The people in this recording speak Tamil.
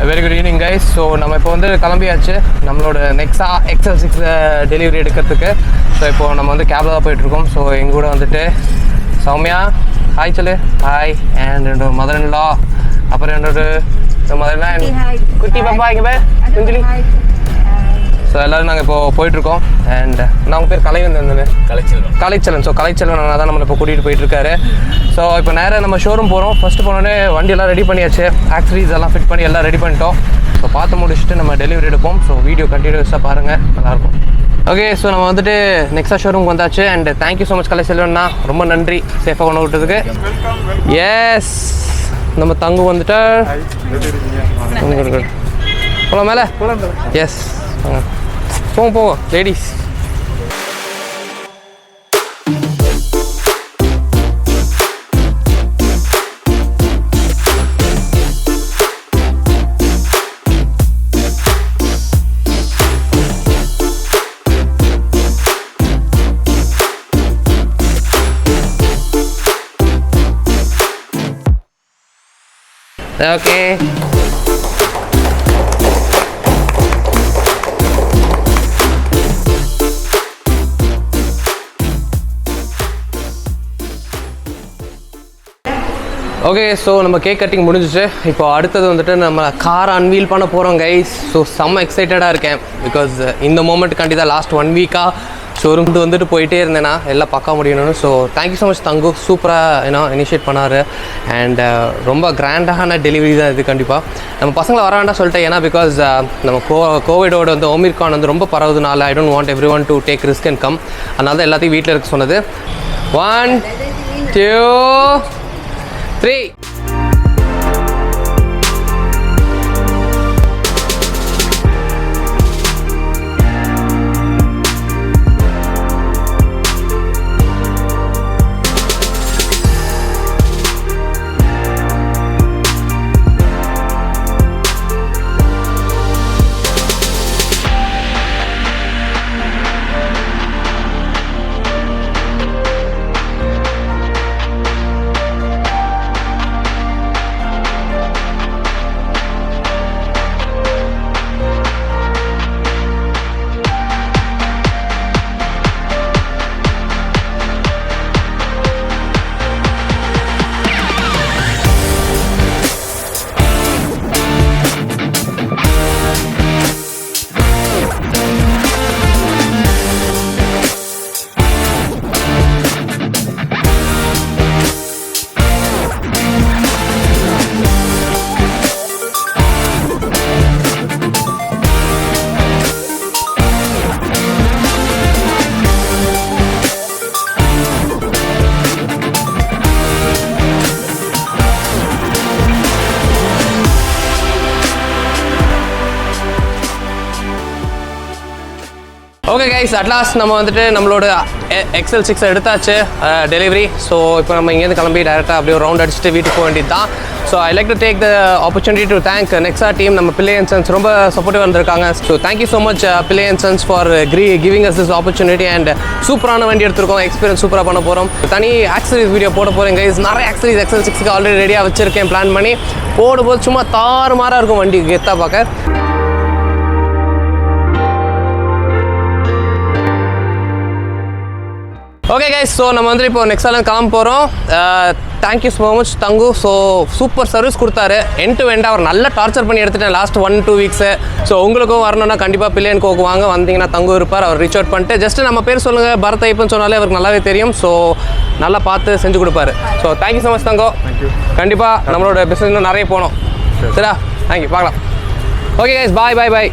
Very good evening guys. So நம்ம இப்போ வந்து கிளம்பியாச்சு நம்மளோட நெக்ஸா XL6 டெலிவரி எடுக்கிறதுக்கு. ஸோ இப்போது நம்ம வந்து கேபில் தான் போயிட்டுருக்கோம். ஸோ எங்கள் கூட வந்துட்டு சௌமியா ஹாய் சொல்லு. ஹாய். அண்ட் என்னோட மதர் இன் லா, அப்புறம் என்னோட மதர் இன் லா குட்டி பாப்பா இங்கே போய் குஞ்சிலி. ஸோ எல்லோரும் நாங்கள் இப்போது போயிட்டுருக்கோம். அண்ட் நான் உங்கள் பேர் கலைச்செல்வன். ஸோ கலைச்செல்வன் தான் நம்மளை இப்போ கூட்டிகிட்டு போயிட்டுருக்காரு. ஸோ இப்போ நேராக நம்ம ஷோரூம் போகிறோம். ஃபஸ்ட்டு போனோடனே வண்டியெல்லாம் ரெடி பண்ணியாச்சு, ஆக்சரிஸ் எல்லாம் ஃபிட் பண்ணி எல்லாம் ரெடி பண்ணிட்டோம். ஸோ பார்த்து முடிச்சுட்டு நம்ம டெலிவரி எடுப்போம். ஸோ வீடியோ கண்டினியூஸாக பாருங்கள், நல்லாயிருக்கும். ஓகே, ஸோ நம்ம வந்துட்டு நெக்ஸா ஷோரூம்க்கு வந்தாச்சு. அண்ட் தேங்க்யூ ஸோ மச் கலைச்செல்வன்னா, ரொம்ப நன்றி சேஃபாக கொண்டு விட்டதுக்கு. எஸ், நம்ம தங்கு வந்துட்டு போகலாம் மேலே. எஸ் போவோம் லேடிஸ். Okay, okay. ஸோ நம்ம கேக் கட்டிங் முடிஞ்சிச்சு. இப்போ அடுத்தது வந்துட்டு நம்ம காரை அன்வீல் பண்ண போகிறோம் கைஸ். ஸோ செம்ம எக்ஸைட்டடாக இருக்கேன். பிகாஸ் இந்த மூமெண்ட்டுக்காண்டி தான் லாஸ்ட் 1 வீக்காக ஷோரூம் வந்துட்டு போயிட்டே இருந்தேன்னா எல்லாம் பக்கா முடியணும்னு. ஸோ தேங்க்யூ ஸோ மச் தங்கு, சூப்பராக இனிஷியேட் பண்ணார். அண்ட் ரொம்ப கிராண்டான டெலிவரி தான் இது. கண்டிப்பாக நம்ம பசங்களை வர வேண்டாம் சொல்லிட்டேன். ஏன்னா பிகாஸ் நம்ம கோவிடோட வந்து ஒமிக்ரான் வந்து ரொம்ப பரவுதுனால I don't want everyone to take risk and come. அதனால தான் எல்லாத்தையும் வீட்டில் இருக்க சொன்னது. 1 2 3. ஓகே கைஸ், அட்லாஸ்ட் நம்ம வந்துட்டு நம்மளோட XL6 எடுத்தாச்சு டெலிவரி. ஸோ இப்போ நம்ம இங்கேருந்து கிளம்பி டேரெக்டாக அப்படியே ஒரு ரவுண்ட் அடிச்சுட்டு வீட்டுக்கு போக வேண்டியது தான். So I like to take the opportunity to thank Nexa team. நம்ம பிள்ளை அண்ட் சன்ஸ் ரொம்ப சப்போர்ட்டிவ் வந்திருக்காங்க. ஸோ தேங்க்யூ ஸோ மச் பிள்ளை and sons for giving us this opportunity. And சூப்பரான வண்டி எடுத்திருக்கோம், எக்ஸ்பீரியன்ஸ் சூப்பராக பண்ண போகிறோம். தனி ஆக்சரிஸ் வீடியோ போட போகிறேன் கைஸ். நிறைய ஆக்சரிஸ் XL6க்கு ஆல்ரெடி ரெடியாக வச்சுருக்கேன், பிளான் பண்ணி போடும்போது சும்மா தாறுமாறாக இருக்கும் வண்டி கெத்தாக பார்க்க. ஓகே கைஸ், ஸோ நம்ம வந்து இப்போ நெக்ஸ்ட் கிளம்ப போகிறோம். தேங்க்யூ ஸோ மச் தங்கு. ஸோ சூப்பர் சர்வீஸ் கொடுத்தாரு. எண்ட் டு எண்டாக அவர் நல்லா டார்ச்சர் பண்ணி எடுத்துட்டேன் லாஸ்ட் 1-2 வீக்ஸு. ஸோ உங்களுக்கும் வரணும்னா கண்டிப்பாக பிள்ளையன் கோக்கு வாங்க, வந்தீங்கன்னா தங்கு இருப்பார். அவர் ரீச் அவுட் பண்ணிட்டு ஜஸ்ட்டு நம்ம பேர் சொல்லுங்கள் பரத் ஐப்பன்னு சொன்னாலே அவருக்கு நல்லாவே தெரியும். ஸோ நல்லா பார்த்து செஞ்சு கொடுப்பாரு. ஸோ தேங்க்யூ ஸோ மச் தங்கோ. கண்டிப்பாக நம்மளோட பிஸ்னஸ் இன்னும் நிறைய போகணும். சரியா? தேங்க்யூ, பார்க்கலாம். ஓகே கைஸ், பாய் பாய் பாய்.